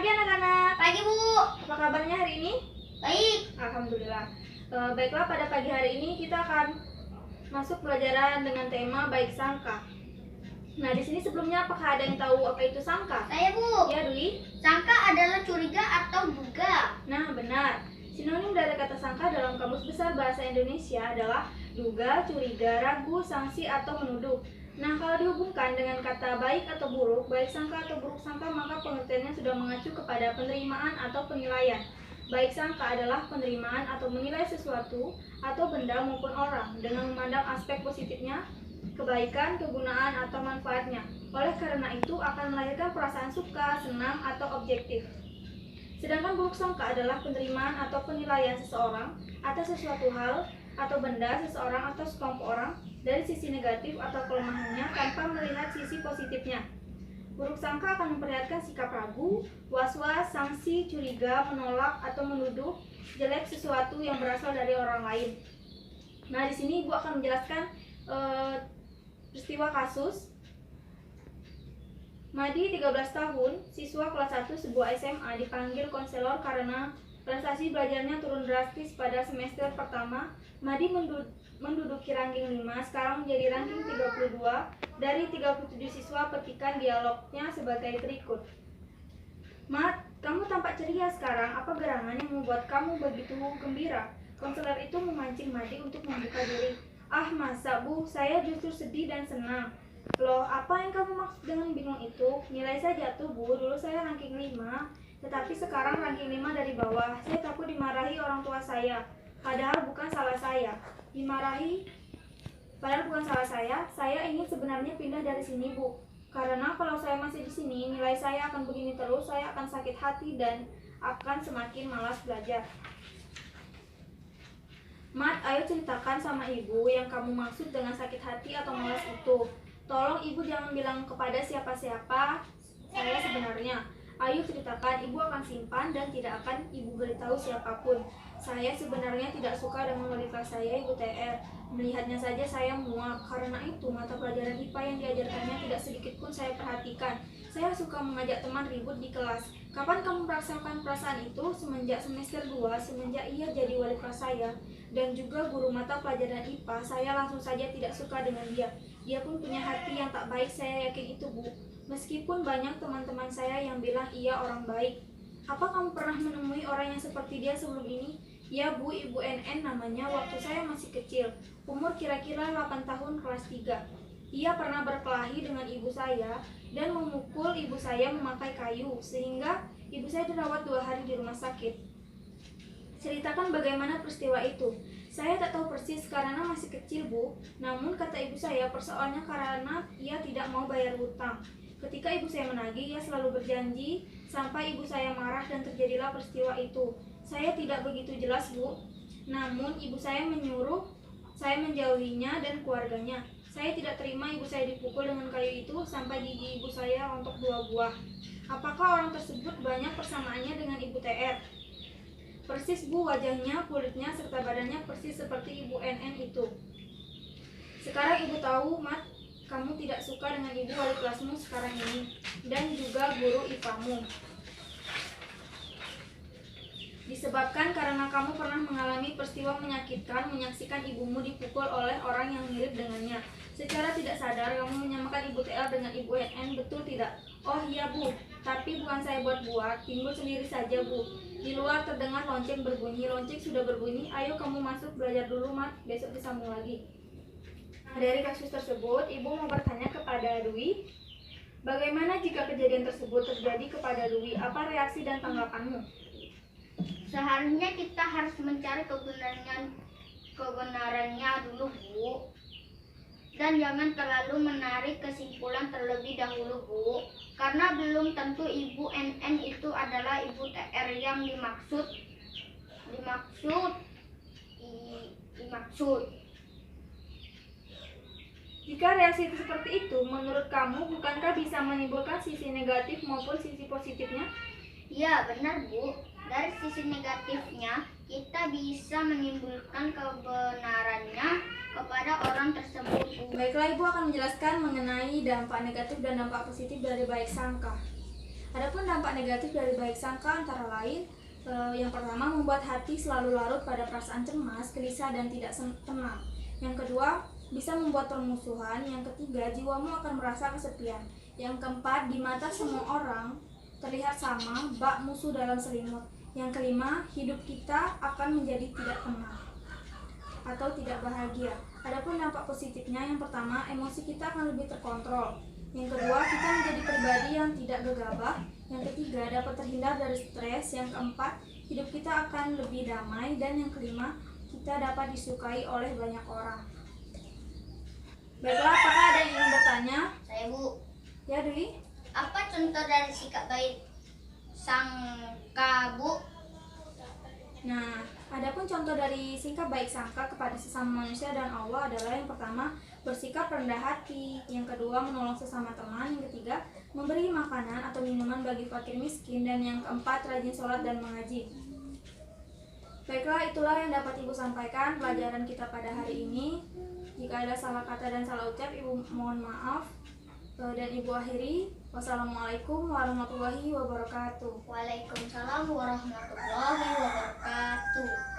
Pagi anak-anak. Pagi Bu. Apa kabarnya hari ini? Baik. Alhamdulillah. Baiklah, pada pagi hari ini kita akan masuk pelajaran dengan tema baik sangka. Nah, di sini sebelumnya apakah ada yang tahu apa itu sangka? Saya Bu. Ya, Dwi. Sangka adalah curiga atau duga. Nah, benar. Sinonim dari kata sangka dalam Kamus Besar Bahasa Indonesia adalah duga, curiga, ragu, sangsi, atau menuduh. Nah, kalau dihubungkan dengan kata baik atau buruk, baik sangka atau buruk sangka, maka pengertiannya sudah mengacu kepada penerimaan atau penilaian. Baik sangka adalah penerimaan atau menilai sesuatu atau benda maupun orang dengan memandang aspek positifnya, kebaikan, kegunaan, atau manfaatnya. Oleh karena itu akan melahirkan perasaan suka, senang, atau objektif. Sedangkan buruk sangka adalah penerimaan atau penilaian seseorang atas sesuatu hal atau benda, seseorang atau sekelompok orang dari sisi negatif atau kelemahannya tanpa melihat sisi positifnya. Buruk sangka akan memperlihatkan sikap ragu, was-was, sangsi, curiga, menolak, atau menuduh jelek sesuatu yang berasal dari orang lain. Nah, di sini Ibu akan menjelaskan peristiwa kasus. Madi 13 tahun, siswa kelas 1 sebuah SMA dipanggil konselor karena prestasi belajarnya turun drastis pada semester pertama. Madi menduduki ranking 5, sekarang menjadi ranking 32 dari 37 siswa. Petikan dialognya sebagai berikut. Mat, kamu tampak ceria sekarang. Apa gerangan yang membuat kamu begitu gembira? Konselor itu memancing Madi untuk membuka diri. Ah, masa Bu, saya justru sedih dan senang. Loh, apa yang kamu maksud dengan bingung itu? Nilai saya jatuh Bu, dulu saya ranking 5, tetapi sekarang ranking 5 dari bawah. Saya takut dimarahi orang tua saya, padahal bukan salah saya. Padahal bukan salah saya ingin sebenarnya pindah dari sini Bu. Karena kalau saya masih di sini, nilai saya akan begini terus, saya akan sakit hati dan akan semakin malas belajar. Mat, ayo ceritakan sama ibu yang kamu maksud dengan sakit hati atau malas itu. Tolong ibu jangan bilang kepada siapa-siapa saya sebenarnya. Ayo ceritakan, ibu akan simpan dan tidak akan ibu beritahu siapapun. Saya sebenarnya tidak suka dengan wali kelas saya, Ibu TR. Melihatnya saja saya muak. Karena itu mata pelajaran IPA yang diajarkannya tidak sedikit pun saya perhatikan. Saya suka mengajak teman ribut di kelas. Kapan kamu merasakan perasaan itu? Semenjak semester 2, semenjak ia jadi wali kelas saya dan juga guru mata pelajaran IPA, saya langsung saja tidak suka dengan dia. Dia pun punya hati yang tak baik, saya yakin itu Bu. Meskipun banyak teman-teman saya yang bilang ia orang baik. Apa kamu pernah menemui orang yang seperti dia sebelum ini? Ya Bu, Ibu NN namanya, waktu saya masih kecil. Umur kira-kira 8 tahun, kelas 3. Ia pernah berkelahi dengan ibu saya dan memukul ibu saya memakai kayu, sehingga ibu saya dirawat 2 hari di rumah sakit. Ceritakan bagaimana peristiwa itu. Saya tak tahu persis karena masih kecil Bu. Namun kata ibu saya persoalannya karena ia tidak mau bayar hutang. Ketika ibu saya menagih, ia selalu berjanji sampai ibu saya marah dan terjadilah peristiwa itu. Saya tidak begitu jelas Bu. Namun ibu saya menyuruh saya menjauhinya dan keluarganya. Saya tidak terima ibu saya dipukul dengan kayu itu sampai gigi ibu saya rontok 2 buah. Apakah orang tersebut banyak persamaannya dengan Ibu TR? Persis Bu, wajahnya, kulitnya, serta badannya persis seperti Ibu NN itu. Sekarang Ibu tahu, Mat, kamu tidak suka dengan ibu wali kelasmu sekarang ini dan juga guru IPA-mu. Disebabkan karena kamu pernah mengalami peristiwa menyakitkan, menyaksikan ibumu dipukul oleh orang yang mirip dengannya. Secara tidak sadar kamu menyamakan Ibu TR dengan Ibu NN, betul tidak? Oh iya Bu, tapi bukan saya buat-buat, timbul sendiri saja Bu. Di luar terdengar lonceng berbunyi. Lonceng sudah berbunyi, ayo kamu masuk belajar dulu Mat, besok disambung lagi. Nah, dari kasus tersebut, Ibu mau bertanya kepada Dwi, bagaimana jika kejadian tersebut terjadi kepada Dwi? Apa reaksi dan tanggapanmu? Seharusnya kita harus mencari kebenarannya dulu Bu. Dan jangan terlalu menarik kesimpulan terlebih dahulu Bu. Karena belum tentu Ibu NN itu adalah Ibu TR yang dimaksud. Jika reaksi itu seperti itu, menurut kamu bukankah bisa menimbulkan sisi negatif maupun sisi positifnya? Ya benar Bu. Dari sisi negatifnya kita bisa menimbulkan kebenarannya kepada orang tersebut. Baiklah, Ibu akan menjelaskan mengenai dampak negatif dan dampak positif dari baik sangka. Adapun dampak negatif dari baik sangka antara lain, yang pertama membuat hati selalu larut pada perasaan cemas, gelisah, dan tidak tenang. Yang kedua, bisa membuat permusuhan. Yang ketiga, jiwamu akan merasa kesepian. Yang keempat, di mata semua orang terlihat sama, bak musuh dalam selimut. Yang kelima, hidup kita akan menjadi tidak tenang atau tidak bahagia. Adapun dampak positifnya, yang pertama, emosi kita akan lebih terkontrol. Yang kedua, kita menjadi pribadi yang tidak gegabah. Yang ketiga, dapat terhindar dari stres. Yang keempat, hidup kita akan lebih damai. Dan yang kelima, kita dapat disukai oleh banyak orang. Baiklah, apakah ada yang ingin bertanya? Saya Bu, Ya, Dwi. apa contoh dari sikap baik sangka Bu? Nah, adapun contoh dari sikap baik sangka kepada sesama manusia dan Allah adalah yang pertama, bersikap rendah hati. Yang kedua, menolong sesama teman. Yang ketiga, memberi makanan atau minuman bagi fakir miskin. Dan yang keempat, rajin sholat dan mengaji. Baiklah, itulah yang dapat Ibu sampaikan pelajaran kita pada hari ini. Jika ada salah kata dan salah ucap, Ibu mohon maaf. Dan Ibu akhiri. Wassalamualaikum warahmatullahi wabarakatuh. Waalaikumsalam warahmatullahi wabarakatuh.